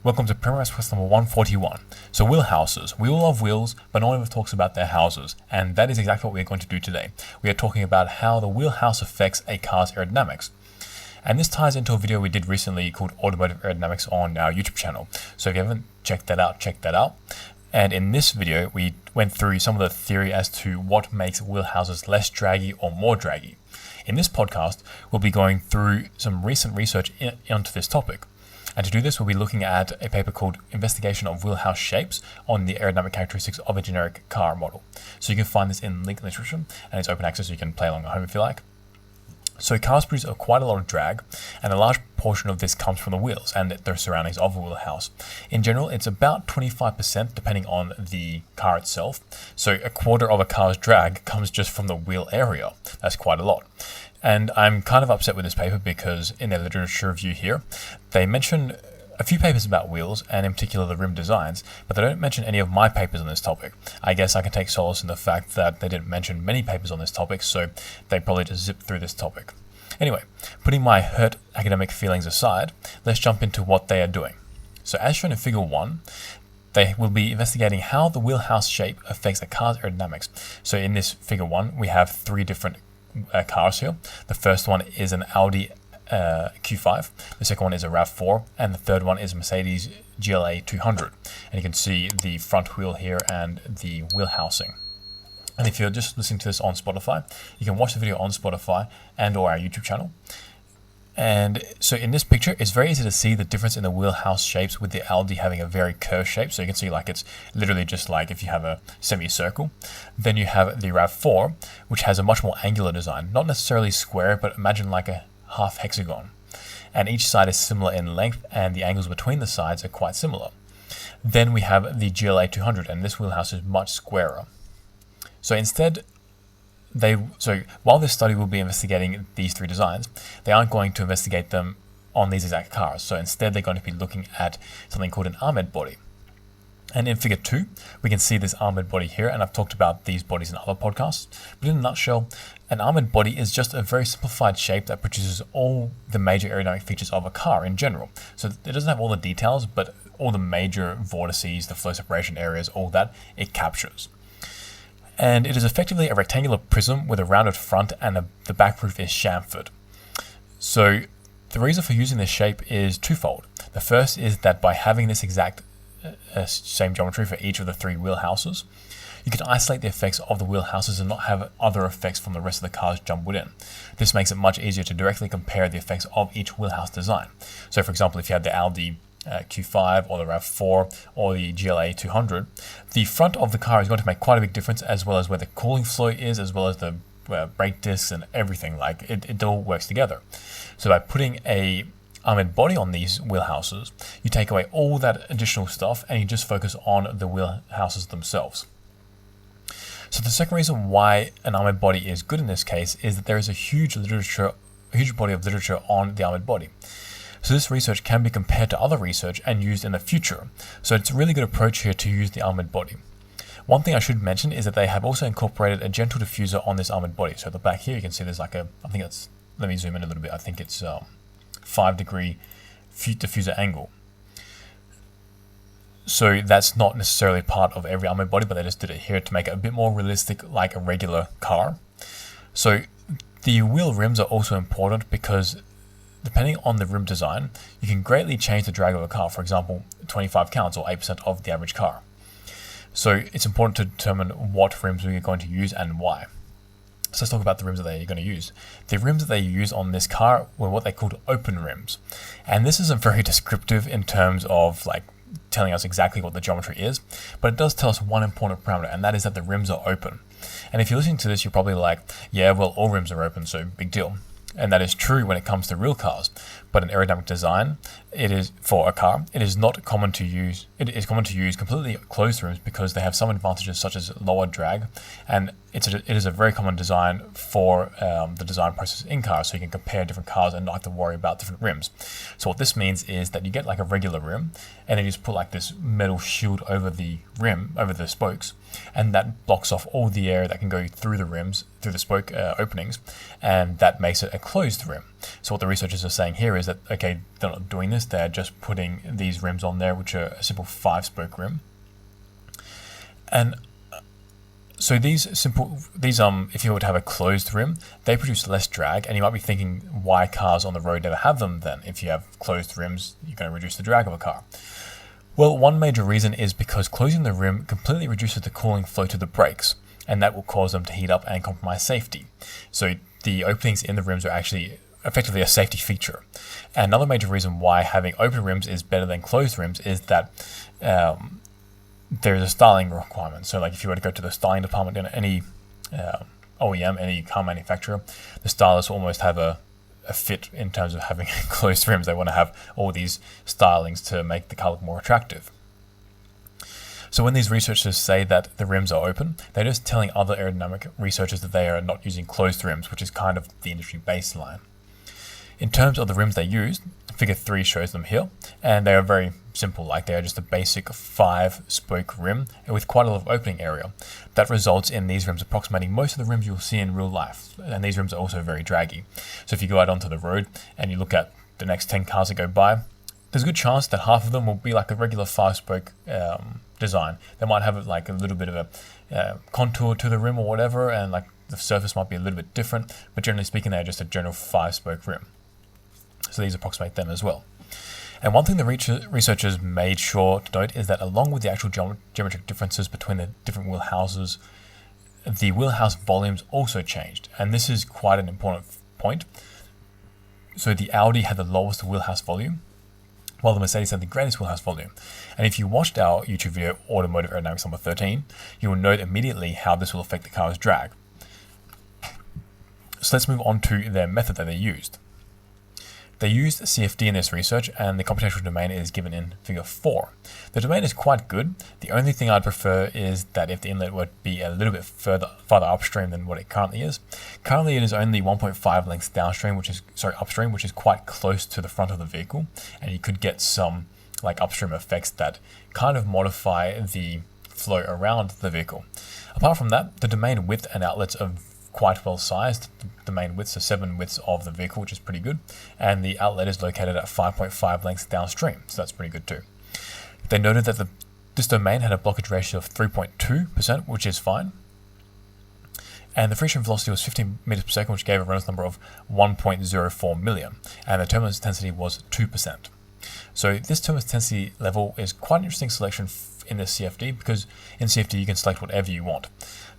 Welcome to Premise Quest number 141. So wheelhouses. We all love wheels, but no one ever talks about their houses. And that is exactly what we're going to do today. We are talking about how the wheelhouse affects a car's aerodynamics. And this ties into a video we did recently called Automotive Aerodynamics on our YouTube channel. So if you haven't checked that out, check that out. And in this video, we went through some of the theory as to what makes wheelhouses less draggy or more draggy. In this podcast, we'll be going through some recent research onto this topic. And to do this, we'll be looking at a paper called Investigation of Wheelhouse Shapes on the Aerodynamic Characteristics of a Generic Car Model. So you can find this in the link in the description, and it's open access so you can play along at home if you like. So cars produce quite a lot of drag, and a large portion of this comes from the wheels and their surroundings of a wheelhouse. In general, it's about 25% depending on the car itself. So a quarter of a car's drag comes just from the wheel area. That's quite a lot. And I'm kind of upset with this paper because in their literature review here, they mention a few papers about wheels and in particular the rim designs, but they don't mention any of my papers on this topic. I guess I can take solace in the fact that they didn't mention many papers on this topic, so they probably just zipped through this topic. Anyway, putting my hurt academic feelings aside, let's jump into what they are doing. So as shown in figure 1, they will be investigating how the wheelhouse shape affects a car's aerodynamics. So in this figure 1, we have three different cars here. The first one is an Audi Q5, the second one is a RAV4, and the third one is a Mercedes GLA 200. And you can see the front wheel here and the wheel housing. And if you're just listening to this on Spotify, you can watch the video on Spotify and or our YouTube channel. And so in this picture, it's very easy to see the difference in the wheelhouse shapes with the Audi having a very curved shape. So you can see like it's literally just like if you have a semicircle. Then you have the RAV4, which has a much more angular design. Not necessarily square, but imagine like a half hexagon. And each side is similar in length and the angles between the sides are quite similar. Then we have the GLA 200 and this wheelhouse is much squarer. So instead, while this study will be investigating these three designs, they aren't going to investigate them on these exact cars. So instead, they're going to be looking at something called an armored body. And in figure 2, we can see this armored body here, and I've talked about these bodies in other podcasts. But in a nutshell, an armored body is just a very simplified shape that produces all the major aerodynamic features of a car in general. So it doesn't have all the details, but all the major vortices, the flow separation areas, all that, it captures. And it is effectively a rectangular prism with a rounded front and the back roof is chamfered. So the reason for using this shape is twofold. The first is that by having this exact same geometry for each of the three wheelhouses, you can isolate the effects of the wheelhouses and not have other effects from the rest of the cars jumbled in. This makes it much easier to directly compare the effects of each wheelhouse design. So for example, if you had the Audi Q5 or the RAV4 or the GLA 200, the front of the car is going to make quite a big difference, as well as where the cooling flow is, as well as the brake discs and everything. Like it all works together. So by putting a armored body on these wheelhouses, you take away all that additional stuff and you just focus on the wheelhouses themselves. So the second reason why an armored body is good in this case is that there is a huge body of literature on the armored body. So this research can be compared to other research and used in the future. So it's a really good approach here to use the armored body. One thing I should mention is that they have also incorporated a gentle diffuser on this armored body. So at the back here, you can see there's like let me zoom in a little bit. I think it's 5-degree diffuser angle. So that's not necessarily part of every armored body, but they just did it here to make it a bit more realistic like a regular car. So the wheel rims are also important because depending on the rim design, you can greatly change the drag of a car. For example, 25 counts or 8% of the average car. So it's important to determine what rims we're going to use and why. So let's talk about the rims that they're going to use. The rims that they use on this car were what they called open rims. And this isn't very descriptive in terms of like telling us exactly what the geometry is, but it does tell us one important parameter, and that is that the rims are open. And if you're listening to this, you're probably like, yeah, well, all rims are open, so big deal. And that is true when it comes to real cars, but in aerodynamic design, it is for a car. It is not common to use. It is common to use completely closed rims because they have some advantages such as lower drag, and it is a very common design for the design process in cars, so you can compare different cars and not have to worry about different rims. So what this means is that you get like a regular rim, and then you just put like this metal shield over the rim, over the spokes, and that blocks off all the air that can go through the rims, through the spoke openings, and that makes it a closed rim. So what the researchers are saying here is that, okay, they're not doing this, they're just putting these rims on there, which are a simple 5-spoke rim. And so if you were to have a closed rim, they produce less drag, and you might be thinking, why cars on the road never have them then? If you have closed rims, you're going to reduce the drag of a car. Well, one major reason is because closing the rim completely reduces the cooling flow to the brakes, and that will cause them to heat up and compromise safety. So the openings in the rims are actually effectively a safety feature. And another major reason why having open rims is better than closed rims is that there's a styling requirement. So like if you were to go to the styling department in any OEM, any car manufacturer, the stylists will almost have a fit in terms of having closed rims. They want to have all these stylings to make the car look more attractive. So when these researchers say that the rims are open, they're just telling other aerodynamic researchers that they are not using closed rims, which is kind of the industry baseline. In terms of the rims they used, figure 3 shows them here, and they are very simple, like they are just a basic 5-spoke rim with quite a lot of opening area. That results in these rims approximating most of the rims you'll see in real life, and these rims are also very draggy. So if you go out onto the road and you look at the next 10 cars that go by, there's a good chance that half of them will be like a regular 5-spoke design. They might have like a little bit of a contour to the rim or whatever, and like the surface might be a little bit different, but generally speaking, they're just a general 5-spoke rim. So these approximate them as well. And one thing the researchers made sure to note is that along with the actual geometric differences between the different wheelhouses, the wheelhouse volumes also changed. And this is quite an important point. So the Audi had the lowest wheelhouse volume, while the Mercedes had the greatest wheelhouse volume. And if you watched our YouTube video, Automotive Aerodynamics number 13, you will note immediately how this will affect the car's drag. So let's move on to their method that they used. They used CFD in this research, and the computational domain is given in figure 4. The domain is quite good. The only thing I'd prefer is that if the inlet would be a little bit farther upstream than what it currently is. Currently it is only 1.5 lengths downstream, upstream, which is quite close to the front of the vehicle, and you could get some like upstream effects that kind of modify the flow around the vehicle. Apart from that, the domain width and outlets are quite well sized. The main widths are 7 widths of the vehicle, which is pretty good, and the outlet is located at 5.5 lengths downstream, so that's pretty good too. They noted that this domain had a blockage ratio of 3.2%, which is fine, and the friction velocity was 15 meters per second, which gave a Reynolds number of 1.04 million, and the turbulence intensity was 2%. So this turbulence intensity level is quite an interesting selection in this CFD, because in CFD you can select whatever you want.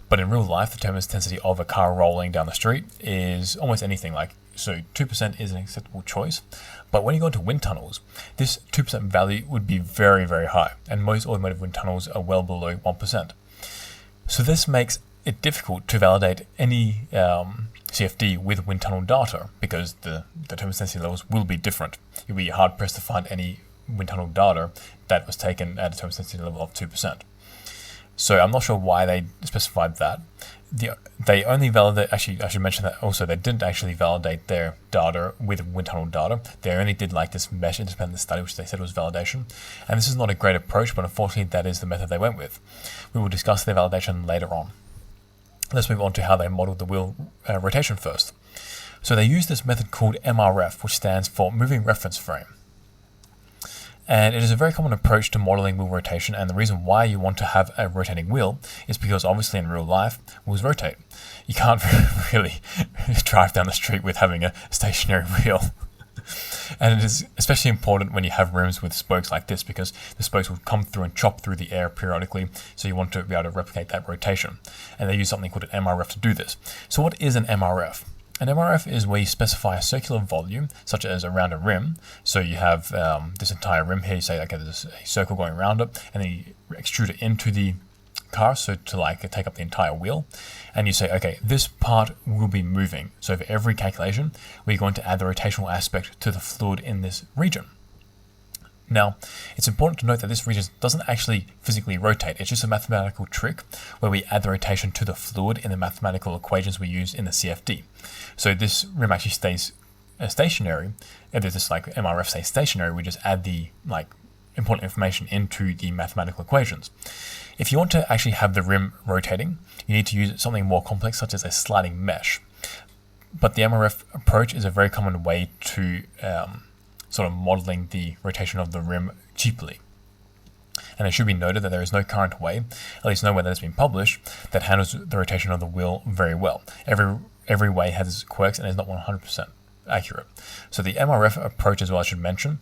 But in real life, the turbulence intensity of a car rolling down the street is almost anything. So 2% is an acceptable choice. But when you go into wind tunnels, this 2% value would be very, very high. And most automotive wind tunnels are well below 1%. So this makes it difficult to validate any CFD with wind tunnel data, because the turbulence intensity levels will be different. You'll be hard pressed to find any wind tunnel data that was taken at a turbulence intensity level of 2%. So I'm not sure why they specified that. They only validate, actually I should mention that also, they didn't actually validate their data with wind tunnel data. They only did like this mesh independent study, which they said was validation. And this is not a great approach, but unfortunately that is the method they went with. We will discuss their validation later on. Let's move on to how they modeled the wheel rotation first. So they used this method called MRF, which stands for Moving Reference Frame. And it is a very common approach to modeling wheel rotation, and the reason why you want to have a rotating wheel is because obviously in real life, wheels rotate. You can't really drive down the street with having a stationary wheel. And it is especially important when you have rims with spokes like this, because the spokes will come through and chop through the air periodically, so you want to be able to replicate that rotation. And they use something called an MRF to do this. So what is an MRF? An MRF is where you specify a circular volume, such as around a rim. So you have this entire rim here, you say, okay, there's a circle going around it, and then you extrude it into the car, so to take up the entire wheel. And you say, okay, this part will be moving. So for every calculation, we're going to add the rotational aspect to the fluid in this region. Now, it's important to note that this region doesn't actually physically rotate. It's just a mathematical trick where we add the rotation to the fluid in the mathematical equations we use in the CFD. So this rim actually stays stationary. If this MRF stays stationary, we just add the important information into the mathematical equations. If you want to actually have the rim rotating, you need to use something more complex, such as a sliding mesh. But the MRF approach is a very common way to sort of modeling the rotation of the rim cheaply. And it should be noted that there is no current way, at least no way that has been published, that handles the rotation of the wheel very well. Every way has its quirks and is not 100% accurate. So the MRF approach as well, I should mention,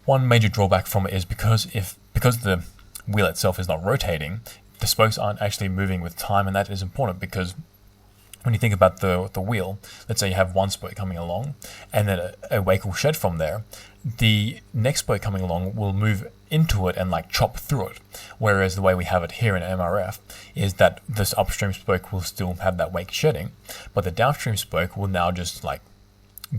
one major drawback from it is because the wheel itself is not rotating, the spokes aren't actually moving with time, and that is important because when you think about the wheel, let's say you have one spoke coming along and then a wake will shed from there, the next spoke coming along will move into it and like chop through it. Whereas the way we have it here in MRF is that this upstream spoke will still have that wake shedding, but the downstream spoke will now just like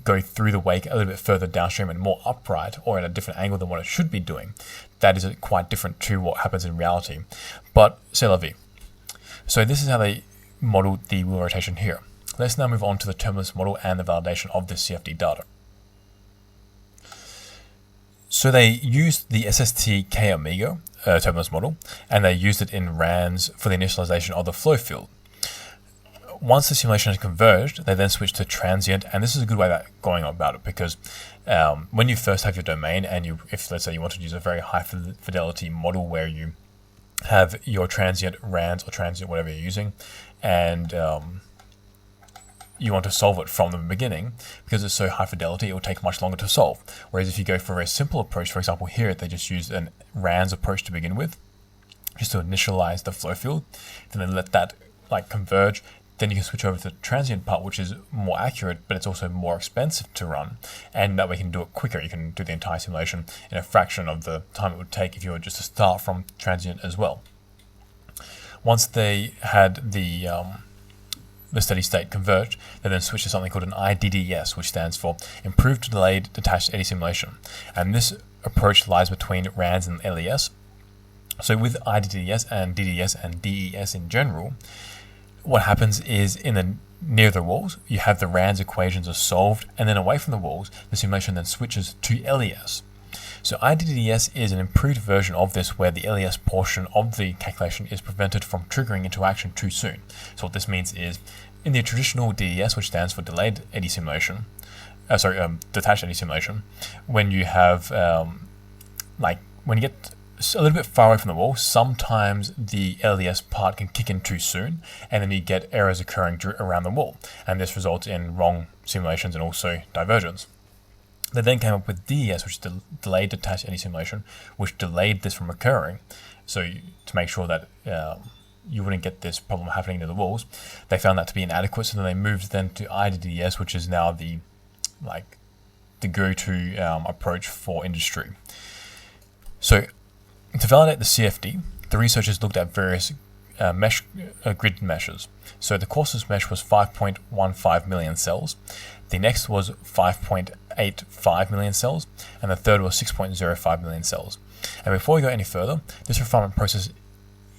go through the wake a little bit further downstream and more upright or at a different angle than what it should be doing. That is quite different to what happens in reality. But c'est la vie. So this is how they modeled the wheel rotation here. Let's now move on to the turbulence model and the validation of this CFD data. So they used the SST K-Omega turbulence model, and they used it in RANs for the initialization of the flow field. Once the simulation has converged, they then switch to transient, and this is a good way of going about it because when you first have your domain, and if let's say you want to use a very high fidelity model where you have your transient RANs or transient whatever you're using, and you want to solve it from the beginning, because it's so high fidelity, it will take much longer to solve. Whereas if you go for a very simple approach, for example here, they just use an RANs approach to begin with, just to initialize the flow field, and then let that like converge. Then you can switch over to the transient part, which is more accurate, but it's also more expensive to run. And that way you can do it quicker. You can do the entire simulation in a fraction of the time it would take if you were just to start from transient as well. Once they had the steady state converged, they then switched to something called an IDDS, which stands for Improved Delayed Detached Eddy Simulation. And this approach lies between RANs and LES. So with IDDS and DDS and DES in general, what happens is near the walls, you have the RANs equations are solved, and then away from the walls, the simulation then switches to LES. So IDDS is an improved version of this where the LES portion of the calculation is prevented from triggering into action too soon. So what this means is, in the traditional DES, which stands for Delayed Eddy Simulation, Detached Eddy Simulation, when you have, when you get a little bit far away from the wall, sometimes the LES part can kick in too soon, and then you get errors occurring around the wall, and this results in wrong simulations and also divergence. They then came up with DES, which is Delayed Detached Eddy Simulation, which delayed this from occurring, so to make sure that you wouldn't get this problem happening near the walls. They found that to be inadequate, so then they moved then to IDDS, which is now the go-to approach for industry. So to validate the CFD, the researchers looked at various grid meshes. So the coarsest mesh was 5.15 million cells. The next was 5.85 million cells, and the third was 6.05 million cells. And before we go any further, this refinement process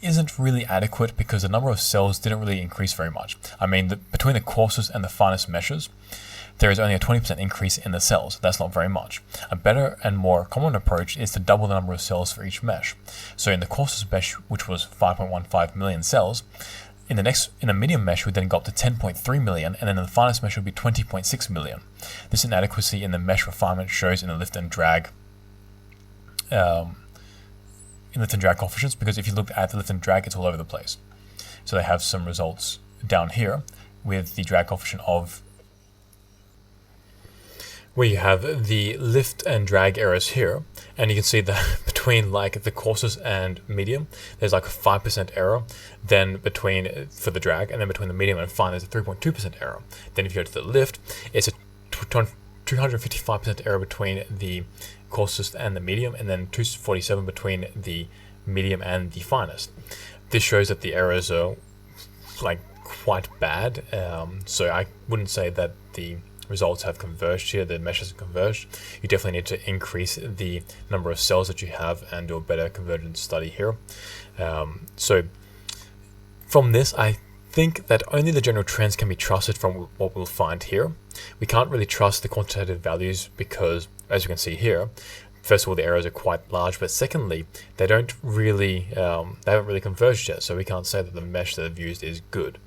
isn't really adequate because the number of cells didn't really increase very much. I mean, between the coarsest and the finest meshes, there is only a 20% increase in the cells. That's not very much. A better and more common approach is to double the number of cells for each mesh. So in the coarsest mesh, which was 5.15 million cells, in the medium mesh, we then got to 10.3 million, and then in the finest mesh would be 20.6 million. This inadequacy in the mesh refinement shows in the lift and drag coefficients, because if you look at the lift and drag, it's all over the place. So they have some results down here with the drag coefficient of where you have the lift and drag errors here, and you can see that between like the coarsest and medium, there's like a 5% error, then for the drag, and then between the medium and fine, there's a 3.2% error. Then if you go to the lift, it's a 255% error between the coarsest and the medium, and then 247 between the medium and the finest. This shows that the errors are like quite bad, so I wouldn't say that the results have converged here, the meshes have converged. You definitely need to increase the number of cells that you have and do a better convergence study here. So from this, I think that only the general trends can be trusted from what we'll find here. We can't really trust the quantitative values because, as you can see here, first of all, the errors are quite large, but secondly, they haven't really converged yet, so we can't say that the mesh that they've used is good.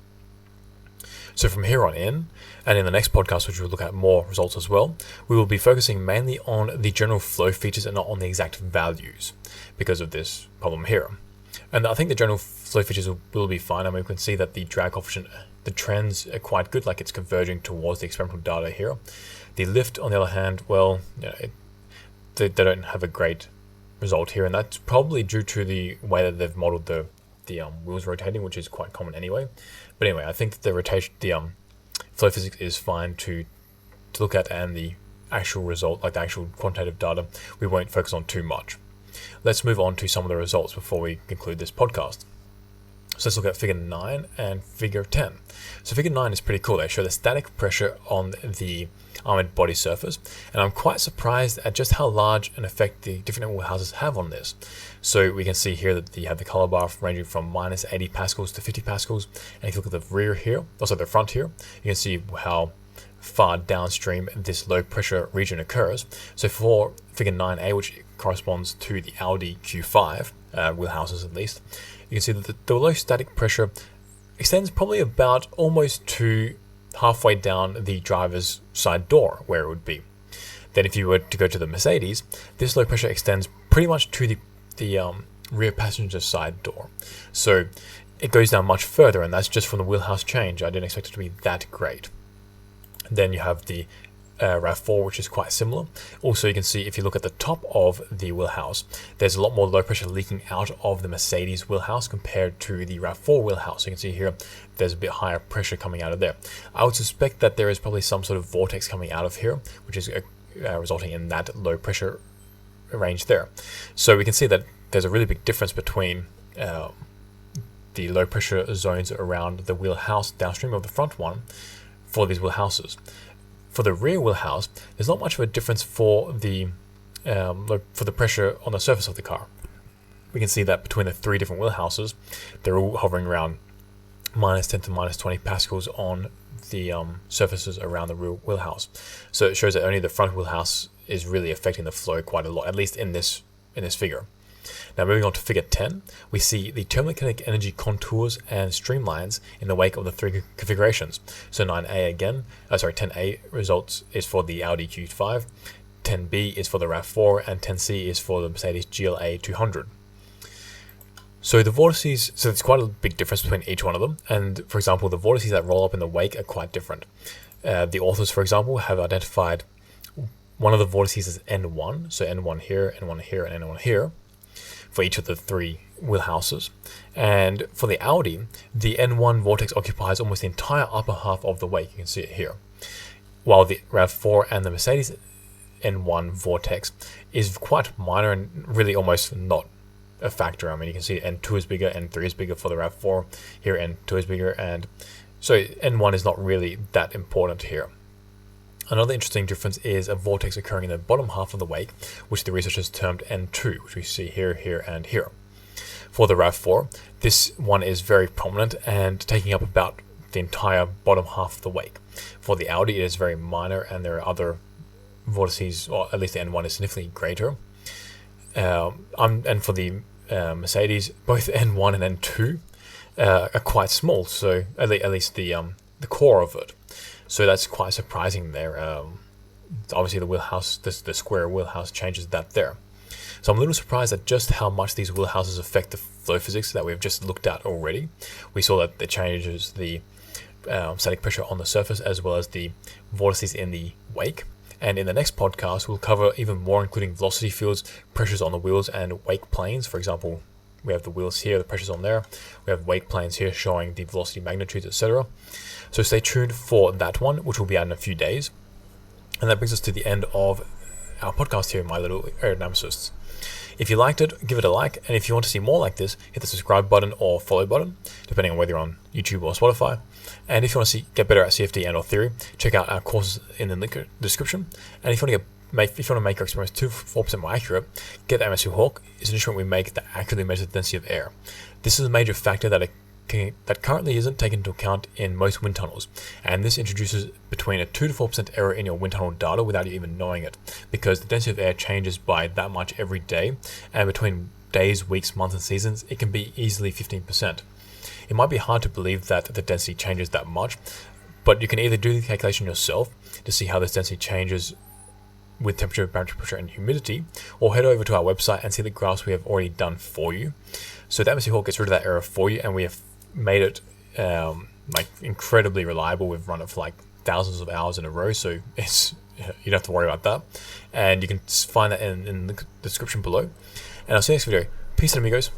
So from here on in, and in the next podcast, which we'll look at more results as well, we will be focusing mainly on the general flow features and not on the exact values because of this problem here. And I think the general flow features will be fine. I mean, we can see that the drag coefficient, the trends are quite good, like it's converging towards the experimental data here. The lift, on the other hand, well, they don't have a great result here, and that's probably due to the way that they've modeled the wheels rotating, which is quite common anyway. But anyway, I think the flow physics is fine to look at, and the actual result, like the actual quantitative data, we won't focus on too much. Let's move on to some of the results before we conclude this podcast. So let's look at figure 9 and figure 10. So figure 9 is pretty cool. They show the static pressure on the armored body surface, and I'm quite surprised at just how large an effect the different wheelhouses have on this. So we can see here that you have the color bar ranging from minus 80 pascals to 50 pascals, and if you look at the rear here, also the front here, you can see how far downstream this low pressure region occurs. So for figure 9a, which corresponds to the Audi Q5 wheelhouses at least, you can see that the low static pressure extends probably about almost to halfway down the driver's side door where it would be. Then if you were to go to the Mercedes, this low pressure extends pretty much to the rear passenger side door. So it goes down much further, and that's just from the wheelhouse change. I didn't expect it to be that great. Then you have the RAV4, which is quite similar. Also, you can see if you look at the top of the wheelhouse, there's a lot more low pressure leaking out of the Mercedes wheelhouse compared to the RAV4 wheelhouse. So you can see here, there's a bit higher pressure coming out of there. I would suspect that there is probably some sort of vortex coming out of here, which is resulting in that low pressure range there. So we can see that there's a really big difference between the low pressure zones around the wheelhouse downstream of the front one for these wheelhouses. For the rear wheelhouse, there's not much of a difference for the pressure on the surface of the car. We can see that between the three different wheelhouses, they're all hovering around minus 10 to minus 20 pascals on the surfaces around the rear wheelhouse. So it shows that only the front wheelhouse is really affecting the flow quite a lot, at least in this figure. Now moving on to figure 10, we see the thermokinetic energy contours and streamlines in the wake of the three configurations. So 10A results is for the Audi Q5, 10B is for the RAV4, and 10C is for the Mercedes GLA 200. So the vortices, so there's quite a big difference between each one of them. And for example, the vortices that roll up in the wake are quite different. The authors, for example, have identified one of the vortices as N1, so N1 here, N1 here, and N1 here, for each of the three wheelhouses. And for the Audi, the N1 vortex occupies almost the entire upper half of the wake. You can see it here. While the RAV4 and the Mercedes N1 vortex is quite minor and really almost not a factor. I mean, you can see N2 is bigger, N3 is bigger for the RAV4. Here, N2 is bigger, and so N1 is not really that important here. Another interesting difference is a vortex occurring in the bottom half of the wake, which the researchers termed N2, which we see here, here, and here. For the RAV4, this one is very prominent and taking up about the entire bottom half of the wake. For the Audi, it is very minor, and there are other vortices, or at least the N1 is significantly greater. And for the Mercedes, both N1 and N2 are quite small, so at least the core of it. So that's quite surprising there. Obviously the wheelhouse, the square wheelhouse changes that there. So I'm a little surprised at just how much these wheelhouses affect the flow physics that we've just looked at already. We saw that it changes the static pressure on the surface as well as the vortices in the wake. And in the next podcast, we'll cover even more, including velocity fields, pressures on the wheels, and wake planes. For example, we have the wheels here, the pressures on there. We have wake planes here showing the velocity magnitudes, etc. So stay tuned for that one, which will be out in a few days. And that brings us to the end of our podcast here, my little aerodynamicists. If you liked it, give it a like. And if you want to see more like this, hit the subscribe button or follow button, depending on whether you're on YouTube or Spotify. And if you want to get better at CFD and or theory, check out our courses in the link description. And if you want to make your experiments 2-4% more accurate, get the MSU Hawk. It's an instrument we make that accurately measures the density of air. This is a major factor that currently isn't taken into account in most wind tunnels, and this introduces between a 2 to 4% error in your wind tunnel data without you even knowing it, because the density of air changes by that much every day, and between days, weeks, months, and seasons, it can be easily 15%. It might be hard to believe that the density changes that much, But you can either do the calculation yourself to see how this density changes with temperature, barometric pressure, and humidity, or head over to our website and see the graphs we have already done for you. So the atmosphere hawk gets rid of that error for you, and we have made it like incredibly reliable. We've run it for like thousands of hours in a row, so it's you don't have to worry about that. And you can find that in the description below. And I'll see you next video. Peace out, amigos.